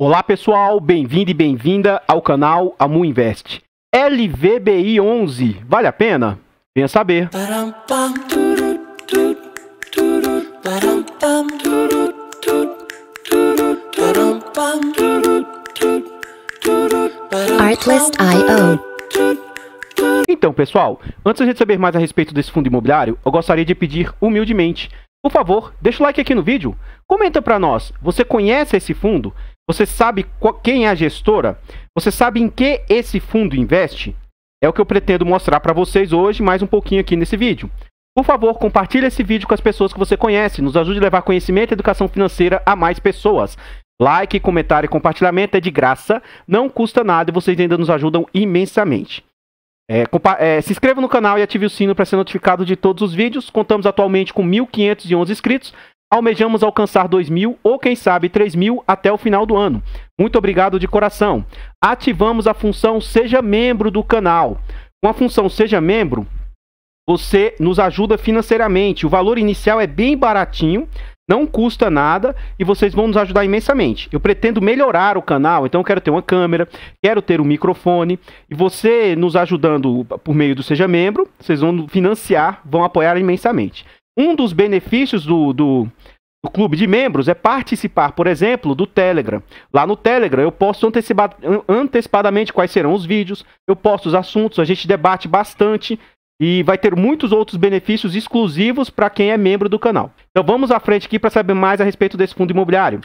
Olá pessoal, bem-vindo e bem-vinda ao canal Amu Invest. LVBI 11, vale a pena? Venha saber. Artlist.io. Então pessoal, antes de a gente saber mais a respeito desse fundo imobiliário, eu gostaria de pedir humildemente, por favor, deixa o like aqui no vídeo, comenta para nós, você conhece esse fundo? Você sabe quem é a gestora? Você sabe em que esse fundo investe? É o que eu pretendo mostrar para vocês hoje, mais um pouquinho aqui nesse vídeo. Por favor, compartilhe esse vídeo com as pessoas que você conhece, nos ajude a levar conhecimento e educação financeira a mais pessoas. Like, comentário e compartilhamento é de graça, não custa nada e vocês ainda nos ajudam imensamente. Se inscreva no canal e ative o sino para ser notificado de todos os vídeos. Contamos atualmente com 1.511 inscritos. Almejamos alcançar 2.000 ou quem sabe 3.000 até o final do ano. Muito obrigado de coração. Ativamos a função Seja Membro do canal. Com a função Seja Membro, você nos ajuda financeiramente. O valor inicial é bem baratinho, não custa nada e vocês vão nos ajudar imensamente. Eu pretendo melhorar o canal, então eu quero ter uma câmera, quero ter um microfone. E você nos ajudando por meio do Seja Membro, vocês vão financiar, vão apoiar imensamente. Um dos benefícios do clube de membros é participar, por exemplo, do Telegram. Lá no Telegram eu posto antecipadamente quais serão os vídeos, eu posto os assuntos, a gente debate bastante e vai ter muitos outros benefícios exclusivos para quem é membro do canal. Então vamos à frente aqui para saber mais a respeito desse fundo imobiliário.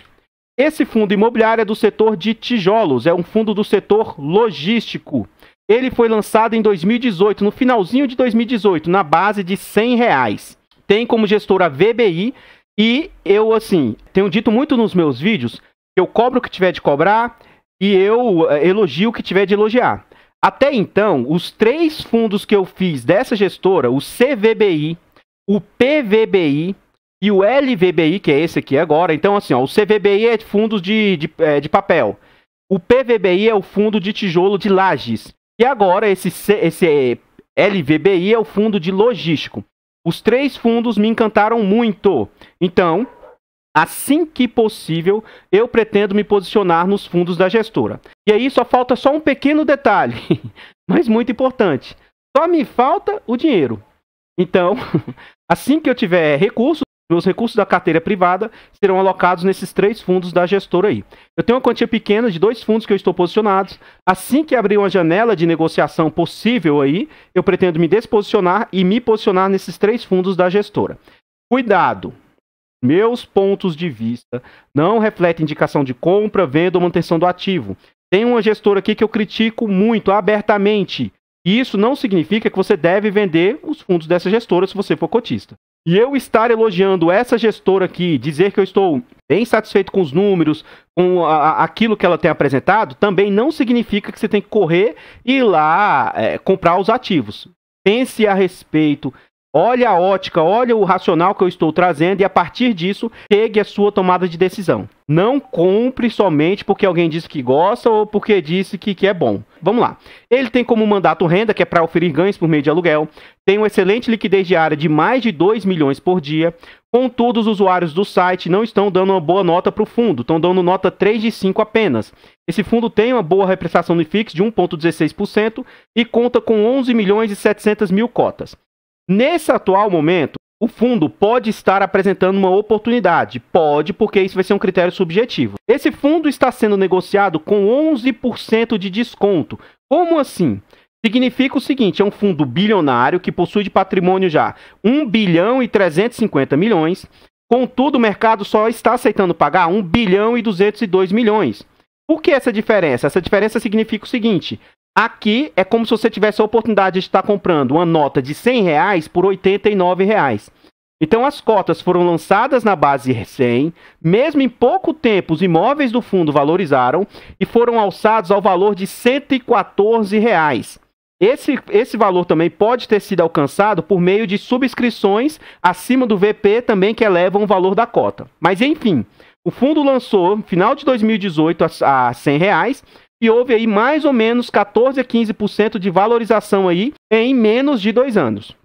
Esse fundo imobiliário é do setor de tijolos, é um fundo do setor logístico. Ele foi lançado em 2018, no finalzinho de 2018, na base de R$100. Tem como gestora a VBI e eu, assim, tenho dito muito nos meus vídeos que eu cobro o que tiver de cobrar e eu elogio o que tiver de elogiar. Até então, os 3 fundos que eu fiz dessa gestora, o CVBI, o PVBI e o LVBI, que é esse aqui agora. Então, assim, ó, o CVBI é fundos de papel. O PVBI é o fundo de tijolo de lajes. E agora, esse LVBI é o fundo de logístico. Os 3 fundos me encantaram muito. Então, assim que possível, eu pretendo me posicionar nos fundos da gestora. E aí só falta um pequeno detalhe, mas muito importante. Só me falta o dinheiro. Então, assim que eu tiver recursos, meus recursos da carteira privada serão alocados nesses 3 fundos da gestora aí. Eu tenho uma quantia pequena de 2 fundos que eu estou posicionados. Assim que abrir uma janela de negociação possível aí, eu pretendo me desposicionar e me posicionar nesses 3 fundos da gestora. Cuidado! Meus pontos de vista não refletem indicação de compra, venda ou manutenção do ativo. Tem uma gestora aqui que eu critico muito abertamente. E isso não significa que você deve vender os fundos dessa gestora se você for cotista. E eu estar elogiando essa gestora aqui, dizer que eu estou bem satisfeito com os números, com aquilo que ela tem apresentado, também não significa que você tem que correr e ir lá comprar os ativos. Pense a respeito, olhe a ótica, olhe o racional que eu estou trazendo e a partir disso, chegue a sua tomada de decisão. Não compre somente porque alguém disse que gosta ou porque disse que é bom. Vamos lá. Ele tem como mandato renda, que é para oferir ganhos por meio de aluguel. Tem uma excelente liquidez diária de mais de 2 milhões por dia. Contudo, os usuários do site não estão dando uma boa nota para o fundo. Estão dando nota 3 de 5 apenas. Esse fundo tem uma boa represtação no IFIX de 1,16% e conta com 11 milhões e 700 mil cotas. Nesse atual momento, o fundo pode estar apresentando uma oportunidade. Pode, porque isso vai ser um critério subjetivo. Esse fundo está sendo negociado com 11% de desconto. Como assim? Significa o seguinte, é um fundo bilionário que possui de patrimônio já 1 bilhão e 350 milhões. Contudo, o mercado só está aceitando pagar 1 bilhão e 202 milhões. Por que essa diferença? Essa diferença significa o seguinte... Aqui é como se você tivesse a oportunidade de estar comprando uma nota de R$100 por R$89. Então as cotas foram lançadas na base 100, mesmo em pouco tempo os imóveis do fundo valorizaram e foram alçados ao valor de R$114. Esse valor também pode ter sido alcançado por meio de subscrições acima do VP também que elevam o valor da cota. Mas enfim, o fundo lançou no final de 2018 a R$100, e houve aí mais ou menos 14 a 15% de valorização aí em menos de 2 anos.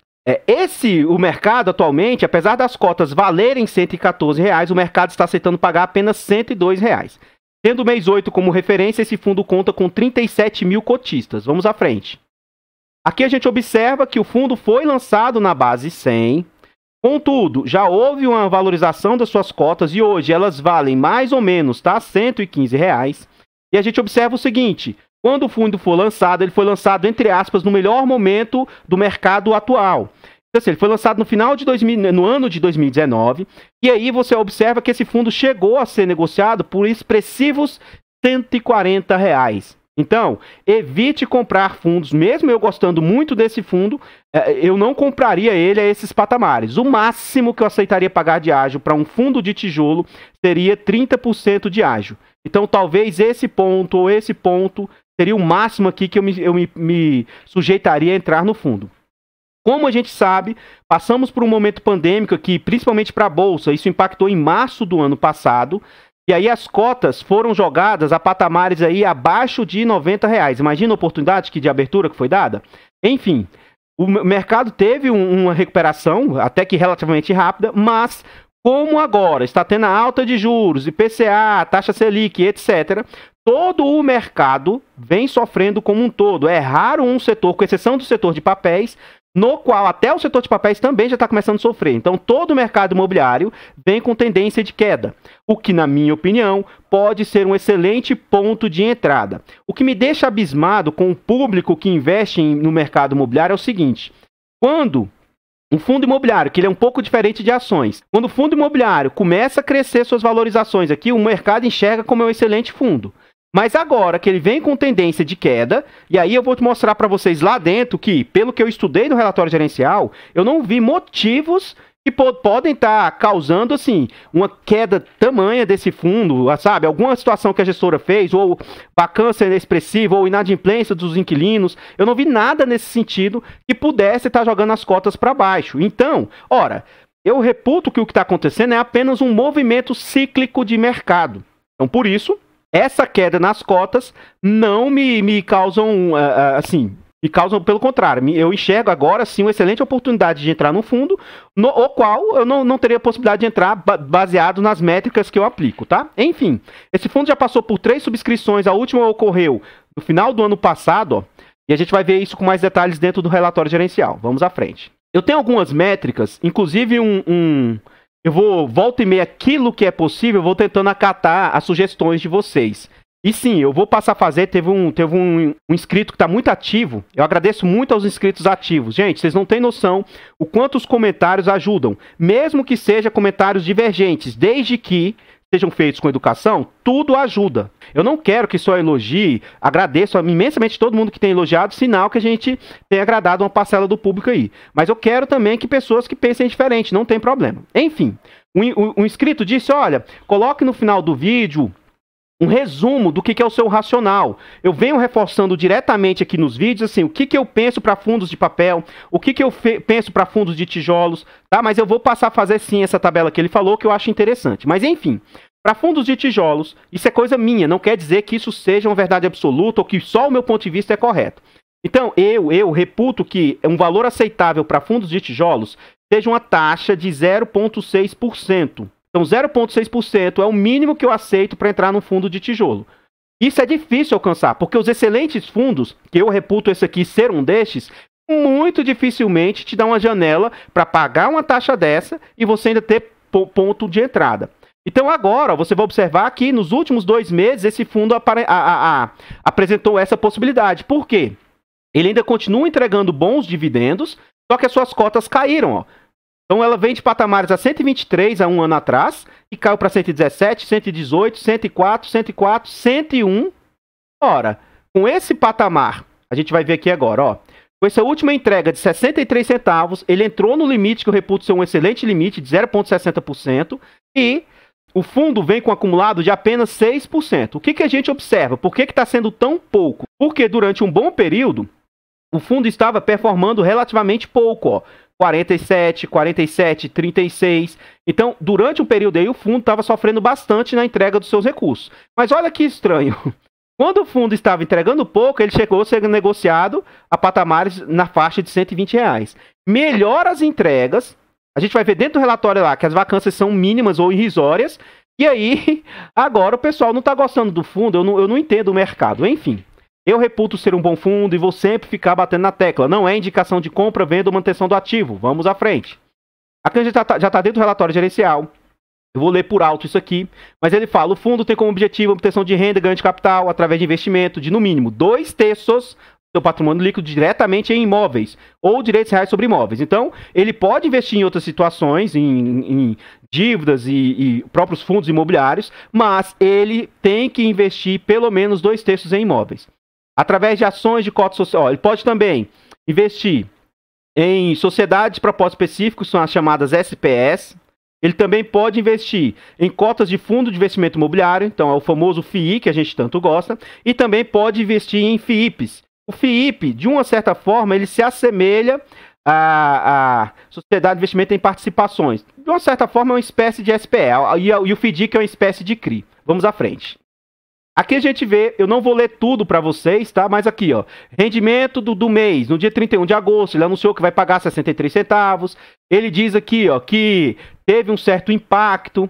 O mercado atualmente, apesar das cotas valerem R$114, o mercado está aceitando pagar apenas R$102. Tendo o mês 8 como referência, esse fundo conta com 37 mil cotistas. Vamos à frente. Aqui a gente observa que o fundo foi lançado na base 100. Contudo, já houve uma valorização das suas cotas e hoje elas valem mais ou menos, tá? R$ 115. E a gente observa o seguinte, quando o fundo for lançado, ele foi lançado, entre aspas, no melhor momento do mercado atual. Então, assim, ele foi lançado no ano de 2019, e aí você observa que esse fundo chegou a ser negociado por expressivos R$ 140. Então, evite comprar fundos, mesmo eu gostando muito desse fundo, eu não compraria ele a esses patamares. O máximo que eu aceitaria pagar de ágio para um fundo de tijolo seria 30% de ágio. Então, talvez esse ponto ou esse ponto seria o máximo aqui que eu me sujeitaria a entrar no fundo. Como a gente sabe, passamos por um momento pandêmico aqui, principalmente para a Bolsa. Isso impactou em março do ano passado. E aí as cotas foram jogadas a patamares aí abaixo de R$ 90. Imagina a oportunidade de abertura que foi dada. Enfim, o mercado teve uma recuperação, até que relativamente rápida, mas como agora está tendo a alta de juros, IPCA, taxa Selic, etc., todo o mercado vem sofrendo como um todo. É raro um setor, com exceção do setor de papéis, no qual até o setor de papéis também já está começando a sofrer. Então, todo o mercado imobiliário vem com tendência de queda, o que, na minha opinião, pode ser um excelente ponto de entrada. O que me deixa abismado com o público que investe no mercado imobiliário é o seguinte, quando um fundo imobiliário, que ele é um pouco diferente de ações, quando o fundo imobiliário começa a crescer suas valorizações aqui, o mercado enxerga como um excelente fundo. Mas agora que ele vem com tendência de queda, e aí eu vou te mostrar para vocês lá dentro que, pelo que eu estudei no relatório gerencial, eu não vi motivos que podem estar causando, assim, uma queda tamanha desse fundo, sabe? Alguma situação que a gestora fez, ou vacância expressiva, ou inadimplência dos inquilinos. Eu não vi nada nesse sentido que pudesse estar jogando as cotas para baixo. Então, ora, eu reputo que o que está acontecendo é apenas um movimento cíclico de mercado. Então, por isso, essa queda nas cotas não me causam, me causam pelo contrário. Eu enxergo agora, sim, uma excelente oportunidade de entrar no fundo, o qual eu não teria possibilidade de entrar baseado nas métricas que eu aplico, tá? Enfim, esse fundo já passou por 3 subscrições, a última ocorreu no final do ano passado, ó, e a gente vai ver isso com mais detalhes dentro do relatório gerencial. Vamos à frente. Eu tenho algumas métricas, inclusive eu vou, volta e meia, aquilo que é possível, eu vou tentando acatar as sugestões de vocês. E sim, eu vou passar a fazer, teve um inscrito que está muito ativo, eu agradeço muito aos inscritos ativos. Gente, vocês não têm noção o quanto os comentários ajudam, mesmo que sejam comentários divergentes, desde que sejam feitos com educação, tudo ajuda. Eu não quero que só elogie, agradeço imensamente todo mundo que tem elogiado, sinal que a gente tem agradado uma parcela do público aí. Mas eu quero também que pessoas que pensem diferente, não tem problema. Enfim, um inscrito disse, olha, coloque no final do vídeo um resumo do que é o seu racional. Eu venho reforçando diretamente aqui nos vídeos, assim, o que eu penso para fundos de papel, o que eu penso para fundos de tijolos, tá? Mas eu vou passar a fazer sim essa tabela que ele falou, que eu acho interessante. Mas enfim, para fundos de tijolos, isso é coisa minha, não quer dizer que isso seja uma verdade absoluta ou que só o meu ponto de vista é correto. Então, eu reputo que um valor aceitável para fundos de tijolos seja uma taxa de 0,6%. Então, 0,6% é o mínimo que eu aceito para entrar no fundo de tijolo. Isso é difícil alcançar, porque os excelentes fundos, que eu reputo esse aqui ser um destes, muito dificilmente te dá uma janela para pagar uma taxa dessa e você ainda ter ponto de entrada. Então, agora, você vai observar que nos últimos 2 meses, esse fundo apresentou essa possibilidade. Por quê? Ele ainda continua entregando bons dividendos, só que as suas cotas caíram, ó. Então ela vem de patamares a 123 há um ano atrás e caiu para 117, 118, 104, 104, 101. Ora, com esse patamar, a gente vai ver aqui agora, ó. Com essa última entrega de 63 centavos, ele entrou no limite que eu reputo ser um excelente limite de 0,60% e o fundo vem com um acumulado de apenas 6%. O que a gente observa? Por que está sendo tão pouco? Porque durante um bom período, o fundo estava performando relativamente pouco, ó. 47, 47, 36. Então, durante um período aí, o fundo estava sofrendo bastante na entrega dos seus recursos. Mas olha que estranho. Quando o fundo estava entregando pouco, ele chegou a ser negociado a patamares na faixa de R$120. Melhora as entregas. A gente vai ver dentro do relatório lá que as vacâncias são mínimas ou irrisórias. E aí, agora o pessoal não está gostando do fundo, eu não entendo o mercado. Enfim, eu reputo ser um bom fundo e vou sempre ficar batendo na tecla. Não é indicação de compra, venda ou manutenção do ativo. Vamos à frente. Aqui a gente já está dentro do relatório gerencial. Eu vou ler por alto isso aqui, mas ele fala, o fundo tem como objetivo a obtenção de renda e ganho de capital através de investimento de, no mínimo, 2/3 do seu patrimônio líquido diretamente em imóveis ou direitos reais sobre imóveis. Então, ele pode investir em outras situações, em dívidas e próprios fundos imobiliários, mas ele tem que investir pelo menos 2/3 em imóveis. Através de ações de cota social, ele pode também investir em sociedades de propósito específico, são as chamadas SPS. Ele também pode investir em cotas de fundo de investimento imobiliário, então é o famoso FII, que a gente tanto gosta, e também pode investir em FIIPs. O FIIP, de uma certa forma, ele se assemelha à Sociedade de Investimento em Participações. De uma certa forma, é uma espécie de SPE, e o FIDIC é uma espécie de CRI. Vamos à frente. Aqui a gente vê, eu não vou ler tudo para vocês, tá? Mas aqui, ó, rendimento do mês, no dia 31 de agosto, ele anunciou que vai pagar 63 centavos. Ele diz aqui, ó, que teve um certo impacto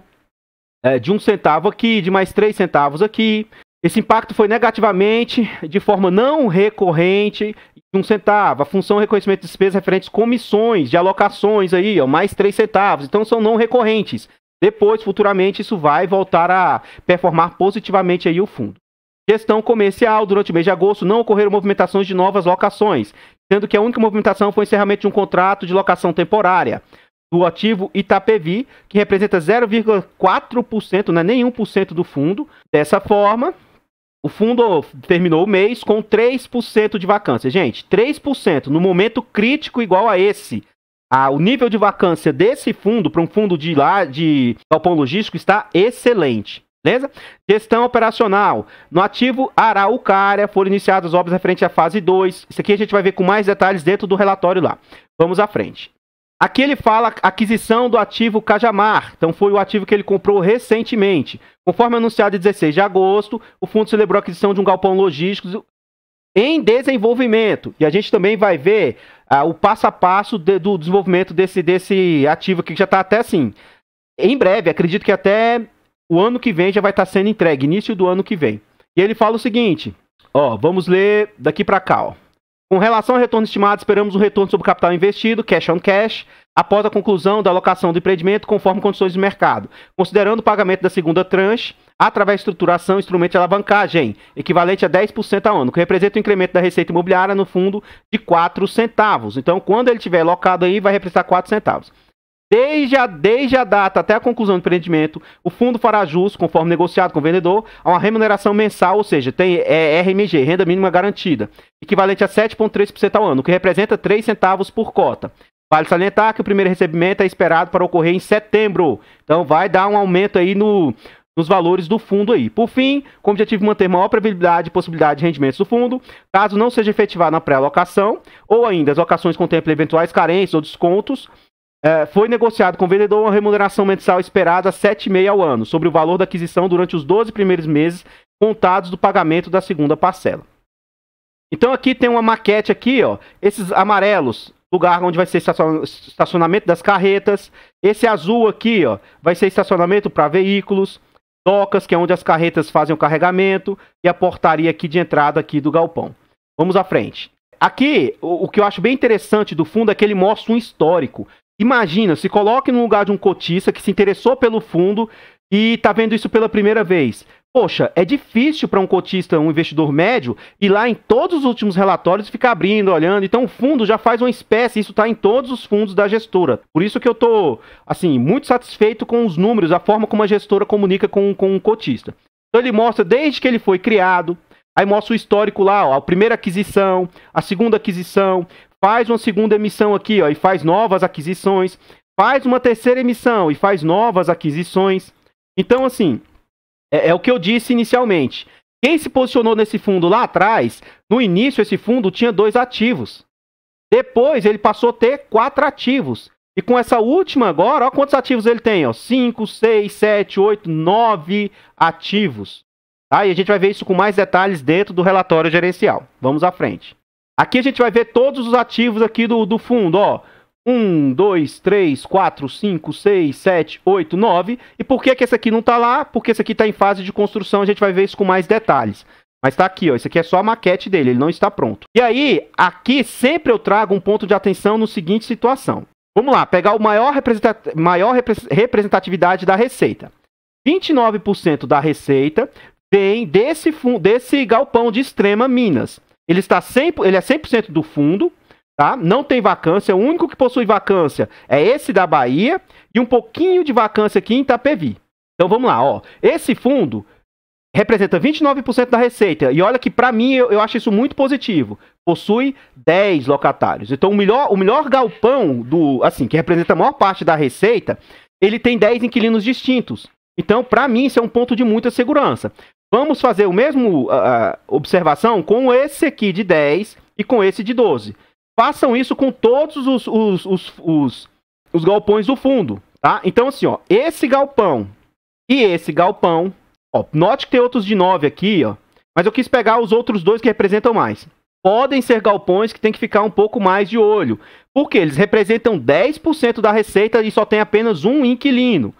de 1 centavo aqui, de mais 3 centavos aqui. Esse impacto foi negativamente, de forma não recorrente, de 1 centavo. A função reconhecimento de despesas referentes comissões, de alocações aí, ó, mais 3 centavos. Então são não recorrentes. Depois, futuramente, isso vai voltar a performar positivamente aí o fundo. Gestão comercial. Durante o mês de agosto, não ocorreram movimentações de novas locações, sendo que a única movimentação foi o encerramento de um contrato de locação temporária do ativo Itapevi, que representa 0,4%, não é nem 1% do fundo. Dessa forma, o fundo terminou o mês com 3% de vacância. Gente, 3% no momento crítico igual a esse. O nível de vacância desse fundo, para um fundo de galpão logístico, está excelente. Beleza? Gestão operacional. No ativo Araucária foram iniciadas obras referentes à fase 2. Isso aqui a gente vai ver com mais detalhes dentro do relatório lá. Vamos à frente. Aqui ele fala aquisição do ativo Cajamar. Então foi o ativo que ele comprou recentemente. Conforme anunciado em 16 de agosto, o fundo celebrou a aquisição de um galpão logístico em desenvolvimento. E a gente também vai ver o passo a passo do desenvolvimento desse ativo aqui, que já está até assim. Em breve, acredito que até o ano que vem já vai estar sendo entregue, início do ano que vem. E ele fala o seguinte, ó, vamos ler daqui para cá, ó. Com relação ao retorno estimado, esperamos um retorno sobre o capital investido, cash on cash, após a conclusão da alocação do empreendimento conforme condições de mercado, considerando o pagamento da segunda tranche, através de estruturação, instrumento de alavancagem, equivalente a 10% ao ano, que representa o incremento da receita imobiliária no fundo de 4 centavos. Então, quando ele estiver alocado aí, vai representar 4 centavos. Desde a data até a conclusão do empreendimento, o fundo fará jus, conforme negociado com o vendedor, a uma remuneração mensal, ou seja, tem RMG, renda mínima garantida, equivalente a 7,3% ao ano, que representa 3 centavos por cota. Vale salientar que o primeiro recebimento é esperado para ocorrer em setembro. Então vai dar um aumento aí nos valores do fundo aí. Por fim, com o objetivo de manter maior previsibilidade e possibilidade de rendimentos do fundo, caso não seja efetivado na pré-alocação, ou ainda as locações contemplam eventuais carências ou descontos, foi negociado com o vendedor uma remuneração mensal esperada a 7,5% ao ano, sobre o valor da aquisição durante os 12 primeiros meses contados do pagamento da segunda parcela. Então aqui tem uma maquete aqui, ó, esses amarelos, lugar onde vai ser estacionamento das carretas. Esse azul aqui, ó, vai ser estacionamento para veículos, docas, que é onde as carretas fazem o carregamento, e a portaria aqui de entrada aqui do galpão. Vamos à frente. Aqui, o que eu acho bem interessante do fundo é que ele mostra um histórico. Imagina, se coloque no lugar de um cotista que se interessou pelo fundo e está vendo isso pela primeira vez. Poxa, é difícil para um cotista, um investidor médio, ir lá em todos os últimos relatórios e ficar abrindo, olhando. Então o fundo já faz uma espécie, isso está em todos os fundos da gestora. Por isso que eu estou, assim, muito satisfeito com os números, a forma como a gestora comunica com um cotista. Então ele mostra desde que ele foi criado, aí mostra o histórico lá, ó, a primeira aquisição, a segunda aquisição, faz uma segunda emissão aqui, ó, e faz novas aquisições, faz uma terceira emissão e faz novas aquisições. Então, assim, é o que eu disse inicialmente. Quem se posicionou nesse fundo lá atrás, no início esse fundo tinha 2 ativos. Depois ele passou a ter 4 ativos. E com essa última agora, ó quantos ativos ele tem, ó, 5, 6, 7, 8, 9 ativos. Tá? E a gente vai ver isso com mais detalhes dentro do relatório gerencial. Vamos à frente. Aqui a gente vai ver todos os ativos aqui do fundo, ó. 1, 2, 3, 4, 5, 6, 7, 8, 9. E por que que esse aqui não tá lá? Porque esse aqui tá em fase de construção, a gente vai ver isso com mais detalhes. Mas tá aqui, ó, esse aqui é só a maquete dele, ele não está pronto. E aí, aqui sempre eu trago um ponto de atenção no seguinte situação. Vamos lá, pegar o maior representatividade da receita. 29% da receita vem desse galpão de Extrema Minas. Ele é 100% do fundo, tá? Não tem vacância, o único que possui vacância é esse da Bahia e um pouquinho de vacância aqui em Itapevi. Então vamos lá, ó. Esse fundo representa 29% da receita. E olha que para mim eu acho isso muito positivo. Possui 10 locatários. Então o melhor galpão que representa a maior parte da receita, ele tem 10 inquilinos distintos. Então, para mim, isso é um ponto de muita segurança. Vamos fazer o mesmo observação com esse aqui de 10 e com esse de 12. Façam isso com todos os galpões do fundo, tá? Então, assim, ó, esse galpão e esse galpão, ó, note que tem outros de 9 aqui, ó, mas eu quis pegar os outros dois que representam mais. Podem ser galpões que tem que ficar um pouco mais de olho, porque eles representam 10% da receita e só tem apenas um inquilino.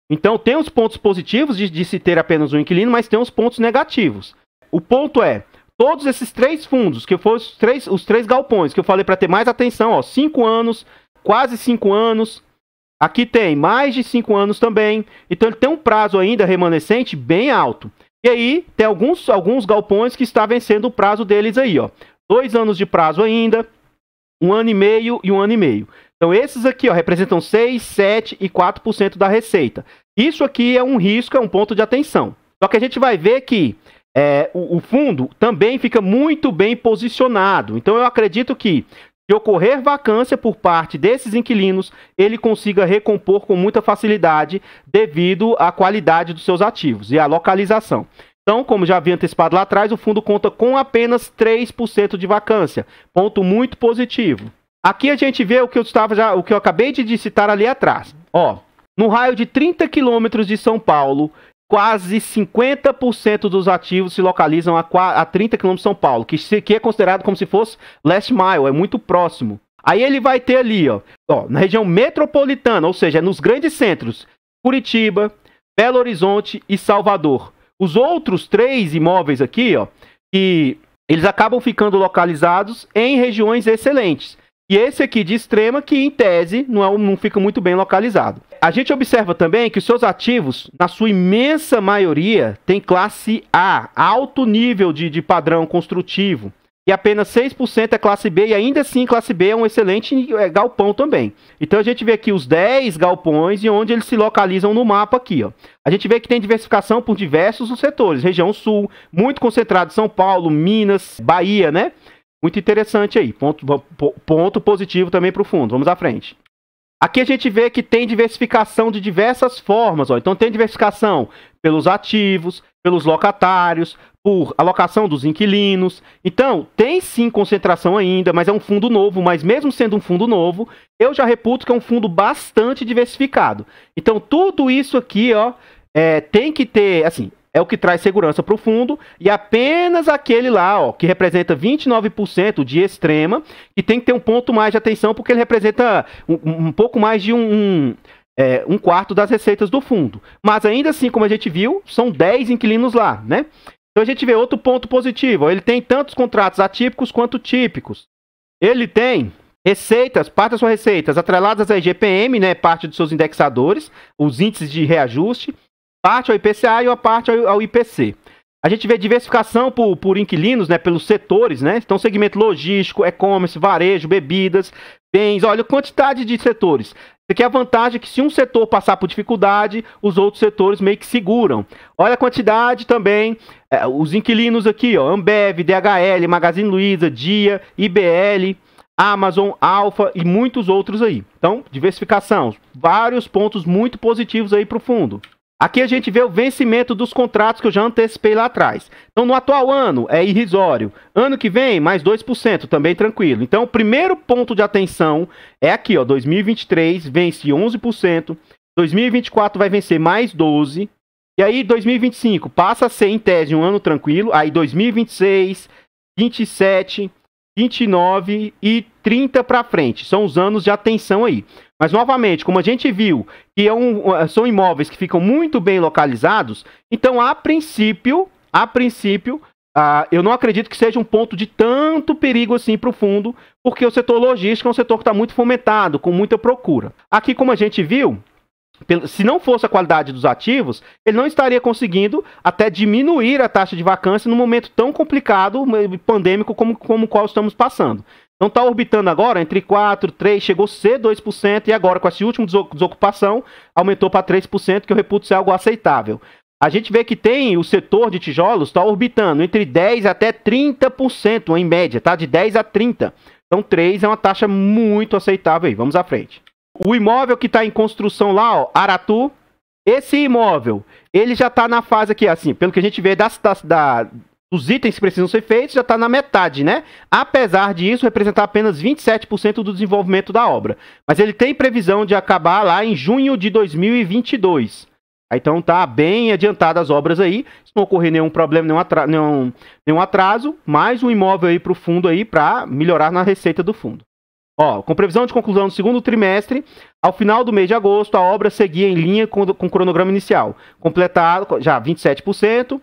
Então, tem os pontos positivos de se ter apenas um inquilino, mas tem os pontos negativos. O ponto é, todos esses 3 fundos, que foram os três galpões, que eu falei para ter mais atenção, ó, 5 anos, quase 5 anos. Aqui tem mais de 5 anos também. Então, ele tem um prazo ainda remanescente bem alto. E aí, tem alguns galpões que está vencendo o prazo deles aí, ó. 2 anos de prazo ainda, 1 ano e meio e 1 ano e meio. Então, esses aqui, ó, representam 6, 7 e 4% da receita. Isso aqui é um risco, é um ponto de atenção. Só que a gente vai ver que o fundo também fica muito bem posicionado. Então, eu acredito que, se ocorrer vacância por parte desses inquilinos, ele consiga recompor com muita facilidade devido à qualidade dos seus ativos e à localização. Então, como já havia antecipado lá atrás, o fundo conta com apenas 3% de vacância. Ponto muito positivo. Aqui a gente vê o que eu acabei de citar ali atrás. Ó, no raio de 30 quilômetros de São Paulo, quase 50% dos ativos se localizam a 30 quilômetros de São Paulo, que é considerado como se fosse last mile, é muito próximo. Aí ele vai ter ali, ó, na região metropolitana, ou seja, nos grandes centros, Curitiba, Belo Horizonte e Salvador. Os outros 3 imóveis aqui, ó, que eles acabam ficando localizados em regiões excelentes. E esse aqui de Extrema, que em tese não fica muito bem localizado. A gente observa também que os seus ativos, na sua imensa maioria, tem classe A, alto nível de padrão construtivo. E apenas 6% é classe B, e ainda assim classe B é um excelente galpão também. Então a gente vê aqui os 10 galpões e onde eles se localizam no mapa aqui, ó. A gente vê que tem diversificação por diversos setores. Região Sul, muito concentrado em São Paulo, Minas, Bahia, né? Muito interessante aí, ponto positivo também para o fundo. Vamos à frente. Aqui a gente vê que tem diversificação de diversas formas, ó. Então tem diversificação pelos ativos, pelos locatários, por alocação dos inquilinos. Então tem sim concentração ainda, mas é um fundo novo. Mas mesmo sendo um fundo novo, eu já reputo que é um fundo bastante diversificado. Então tudo isso aqui, ó, tem que ter, assim, é o que traz segurança para o fundo, e apenas aquele lá, ó, que representa 29% de Extrema, e tem que ter um ponto mais de atenção, porque ele representa um pouco mais de um quarto das receitas do fundo. Mas ainda assim, como a gente viu, são 10 inquilinos lá, né? Então a gente vê outro ponto positivo, ó, ele tem tantos contratos atípicos quanto típicos. Ele tem receitas, parte das suas receitas atreladas à IGPM, né, parte dos seus indexadores, os índices de reajuste, parte ao IPCA e a parte ao IPC. A gente vê diversificação por inquilinos, né, pelos setores, né? Então, segmento logístico, e-commerce, varejo, bebidas, bens, olha a quantidade de setores. Isso aqui é a vantagem que se um setor passar por dificuldade, os outros setores meio que seguram. Olha a quantidade também, os inquilinos aqui, ó, Ambev, DHL, Magazine Luiza, Dia, IBL, Amazon, Alfa e muitos outros aí. Então, diversificação, vários pontos muito positivos aí para o fundo. Aqui a gente vê o vencimento dos contratos que eu já antecipei lá atrás. Então, no atual ano, é irrisório. Ano que vem, mais 2%, também tranquilo. Então, o primeiro ponto de atenção é aqui, ó, 2023 vence 11%, 2024 vai vencer mais 12%, e aí 2025 passa a ser, em tese, um ano tranquilo, aí 2026, 27, 29 e 30 para frente. São os anos de atenção aí. Mas, novamente, como a gente viu, que são imóveis que ficam muito bem localizados, então, a princípio, eu não acredito que seja um ponto de tanto perigo assim para o fundo, porque o setor logístico é um setor que está muito fomentado, com muita procura. Aqui, como a gente viu, se não fosse a qualidade dos ativos, ele não estaria conseguindo até diminuir a taxa de vacância num momento tão complicado, pandêmico, como o qual estamos passando. Então está orbitando agora entre 4%, 3%, chegou a ser 2%, e agora com esse último desocupação, aumentou para 3%, que eu reputo ser algo aceitável. A gente vê que tem o setor de tijolos, está orbitando entre 10% até 30% em média, tá? De 10% a 30%. Então 3% é uma taxa muito aceitável aí. Vamos à frente. O imóvel que está em construção lá, ó, Aratu, esse imóvel, ele já está na fase aqui, assim, pelo que a gente vê dos itens que precisam ser feitos, já está na metade, né? Apesar disso, representar apenas 27% do desenvolvimento da obra. Mas ele tem previsão de acabar lá em junho de 2022. Então tá bem adiantadas as obras aí, se não ocorrer nenhum problema, nenhum atraso, mais um imóvel aí para o fundo aí para melhorar na receita do fundo. Ó, com previsão de conclusão no segundo trimestre, ao final do mês de agosto, a obra seguia em linha com o cronograma inicial, completado já 27%,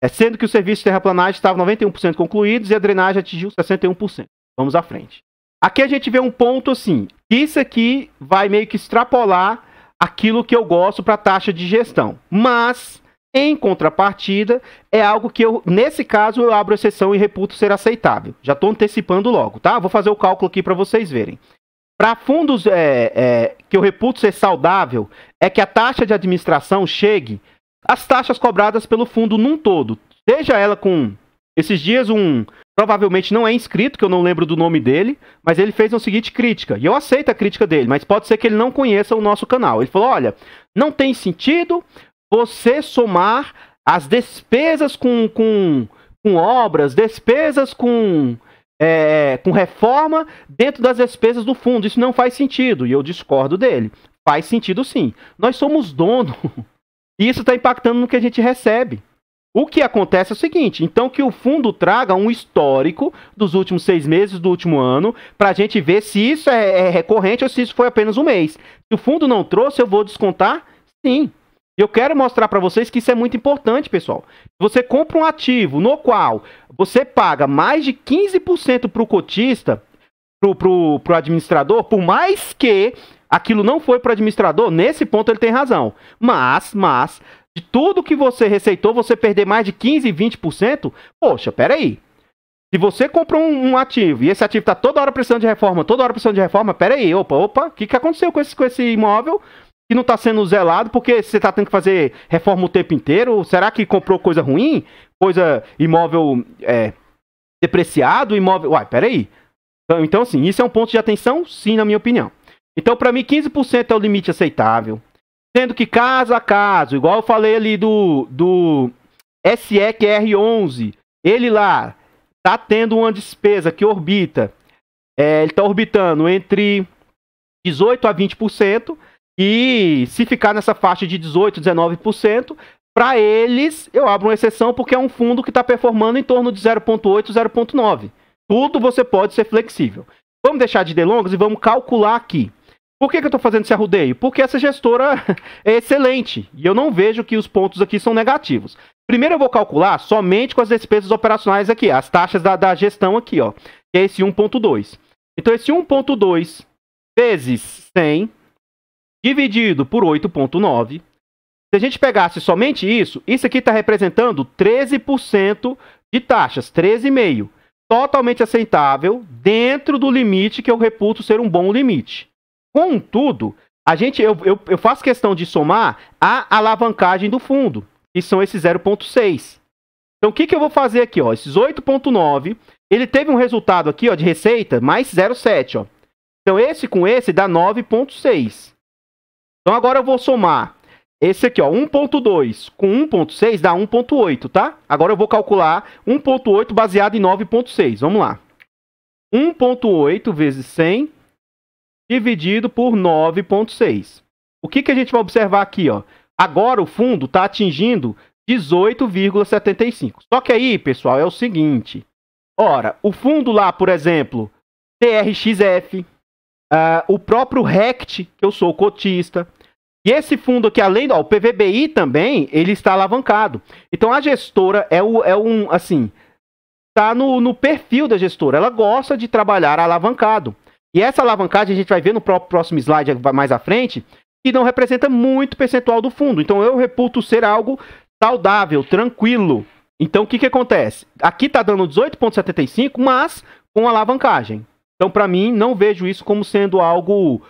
sendo que o serviço de terraplanagem estava 91% concluídos e a drenagem atingiu 61%. Vamos à frente. Aqui a gente vê um ponto assim, isso aqui vai meio que extrapolar aquilo que eu gosto para taxa de gestão, mas em contrapartida é algo que nesse caso eu abro exceção e reputo ser aceitável. Já estou antecipando logo, tá? Vou fazer o cálculo aqui para vocês verem. Para fundos que eu reputo ser saudável, é que a taxa de administração chegue às taxas cobradas pelo fundo num todo, seja ela com esses dias provavelmente não é inscrito, que eu não lembro do nome dele, mas ele fez a seguinte crítica, e eu aceito a crítica dele, mas pode ser que ele não conheça o nosso canal. Ele falou, olha, não tem sentido você somar as despesas com obras, despesas com reforma dentro das despesas do fundo, isso não faz sentido, e eu discordo dele. Faz sentido sim, nós somos dono, e isso está impactando no que a gente recebe. O que acontece é o seguinte, então que o fundo traga um histórico dos últimos 6 meses do último ano, para a gente ver se isso é recorrente ou se isso foi apenas um mês. Se o fundo não trouxe, eu vou descontar? Sim. Eu quero mostrar para vocês que isso é muito importante, pessoal. Você compra um ativo no qual você paga mais de 15% para o cotista, para o administrador, por mais que aquilo não foi para o administrador, nesse ponto ele tem razão. Mas de tudo que você receitou, você perder mais de 15%, 20%, poxa, peraí. Se você comprou um ativo e esse ativo está toda hora precisando de reforma, peraí, opa, o que aconteceu com esse imóvel que não está sendo zelado porque você está tendo que fazer reforma o tempo inteiro? Será que comprou coisa ruim? Imóvel depreciado, imóvel... Uai, peraí. Então, assim, isso é um ponto de atenção, sim, na minha opinião. Então, para mim, 15% é o limite aceitável. Sendo que caso a caso, igual eu falei ali do SEQR11, ele lá está tendo uma despesa que orbita, ele está orbitando entre 18% a 20%, e se ficar nessa faixa de 18%, 19%, para eles eu abro uma exceção porque é um fundo que está performando em torno de 0,8%, 0,9%. Tudo você pode ser flexível. Vamos deixar de delongas e vamos calcular aqui. Por que eu estou fazendo esse arrudeio? Porque essa gestora é excelente e eu não vejo que os pontos aqui são negativos. Primeiro eu vou calcular somente com as despesas operacionais aqui, as taxas da gestão aqui, ó, que é esse 1,2. Então esse 1,2 vezes 100 dividido por 8,9. Se a gente pegasse somente isso aqui está representando 13% de taxas, 13,5%. Totalmente aceitável dentro do limite que eu reputo ser um bom limite. Contudo, eu faço questão de somar a alavancagem do fundo, que são esses 0,6. Então, o que eu vou fazer aqui? Ó? Esses 8,9, ele teve um resultado aqui, ó, de receita, mais 0,7. Ó. Então, esse com esse dá 9,6. Então, agora eu vou somar esse aqui, ó, 1,2 com 1,6 dá 1,8, tá? Agora eu vou calcular 1,8 baseado em 9,6. Vamos lá. 1,8 vezes 100... dividido por 9,6. O que a gente vai observar aqui, ó? Agora o fundo está atingindo 18,75. Só que aí, pessoal, é o seguinte. Ora, o fundo lá, por exemplo, TRXF, o próprio RECT, que eu sou cotista. E esse fundo aqui, além do o PVBI também, ele está alavancado. Então a gestora está no perfil da gestora. Ela gosta de trabalhar alavancado. E essa alavancagem a gente vai ver no próximo slide mais à frente, que não representa muito percentual do fundo. Então eu reputo ser algo saudável, tranquilo. Então o que acontece? Aqui está dando 18,75, mas com alavancagem. Então para mim não vejo isso como sendo algo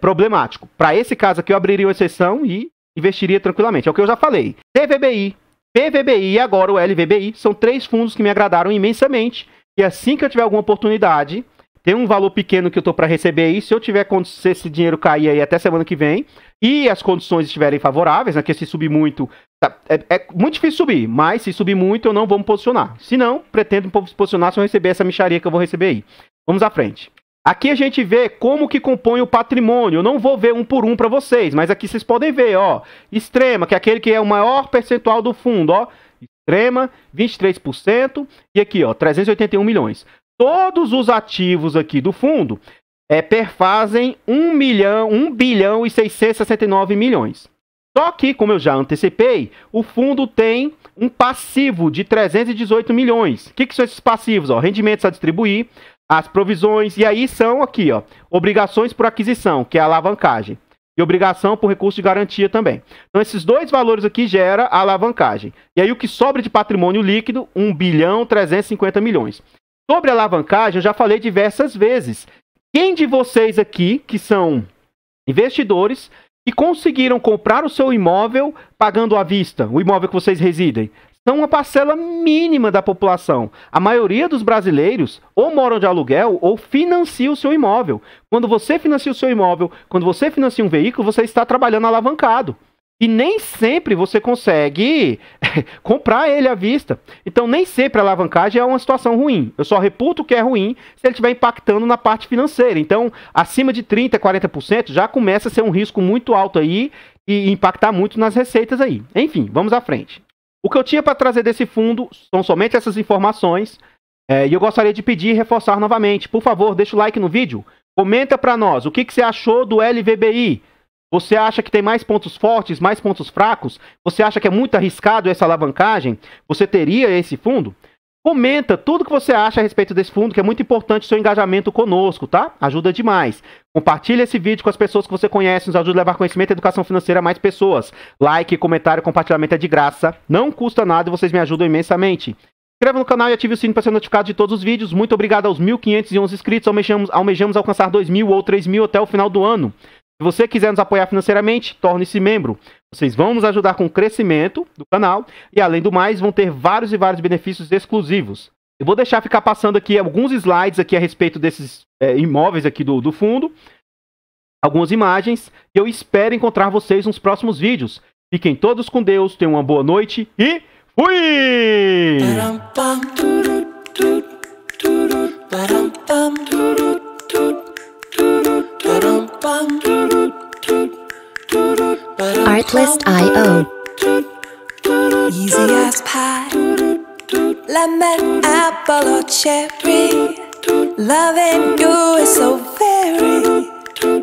problemático. Para esse caso aqui eu abriria uma exceção e investiria tranquilamente. É o que eu já falei. TVBI, PVBI e agora o LVBI são 3 fundos que me agradaram imensamente. E assim que eu tiver alguma oportunidade, tem um valor pequeno que eu estou para receber aí, se eu tiver se esse dinheiro cair aí até semana que vem e as condições estiverem favoráveis, né, que se subir muito, é muito difícil subir, mas se subir muito eu não vou me posicionar. Se não, pretendo me posicionar se eu receber essa mixaria que eu vou receber aí. Vamos à frente. Aqui a gente vê como que compõe o patrimônio. Eu não vou ver um por um para vocês, mas aqui vocês podem ver, ó. Extrema, que é aquele que é o maior percentual do fundo, ó. Extrema, 23%. E aqui, ó, 381 milhões. Todos os ativos aqui do fundo perfazem 1 bilhão e 669 milhões. Só que, como eu já antecipei, o fundo tem um passivo de 318 milhões. O que são esses passivos? Ó? Rendimentos a distribuir, as provisões, e aí são aqui, ó, obrigações por aquisição, que é a alavancagem, e obrigação por recurso de garantia também. Então, esses dois valores aqui geram a alavancagem. E aí, o que sobra de patrimônio líquido, 1 bilhão 350 milhões. Sobre a alavancagem, eu já falei diversas vezes. Quem de vocês aqui, que são investidores, que conseguiram comprar o seu imóvel pagando à vista, o imóvel que vocês residem? São uma parcela mínima da população. A maioria dos brasileiros ou moram de aluguel ou financiam o seu imóvel. Quando você financia o seu imóvel, quando você financia um veículo, você está trabalhando alavancado. E nem sempre você consegue comprar ele à vista. Então, nem sempre a alavancagem é uma situação ruim. Eu só reputo que é ruim se ele estiver impactando na parte financeira. Então, acima de 30%, 40% já começa a ser um risco muito alto aí e impactar muito nas receitas aí. Enfim, vamos à frente. O que eu tinha para trazer desse fundo são somente essas informações. E eu gostaria de pedir e reforçar novamente. Por favor, deixa o like no vídeo. Comenta para nós o que você achou do LVBI. Você acha que tem mais pontos fortes, mais pontos fracos? Você acha que é muito arriscado essa alavancagem? Você teria esse fundo? Comenta tudo que você acha a respeito desse fundo, que é muito importante o seu engajamento conosco, tá? Ajuda demais. Compartilha esse vídeo com as pessoas que você conhece, nos ajuda a levar conhecimento e educação financeira a mais pessoas. Like, comentário, compartilhamento é de graça, não custa nada e vocês me ajudam imensamente. Se inscreva no canal e ative o sino para ser notificado de todos os vídeos. Muito obrigado aos 1.511 inscritos, almejamos alcançar 2.000 ou 3.000 até o final do ano. Se você quiser nos apoiar financeiramente, torne-se membro. Vocês vão nos ajudar com o crescimento do canal e, além do mais, vão ter vários e vários benefícios exclusivos. Eu vou deixar ficar passando aqui alguns slides aqui a respeito desses imóveis aqui do fundo, algumas imagens, e eu espero encontrar vocês nos próximos vídeos. Fiquem todos com Deus, tenham uma boa noite e fui! Artlist.io. Easy as pie, lemon, apple or cherry. Loving you is so very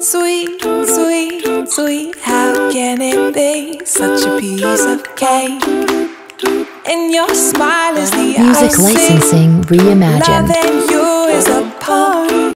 sweet, sweet, sweet. How can it be such a piece of cake? And your smile is the Music icing. licensing reimagined. Loving you is a part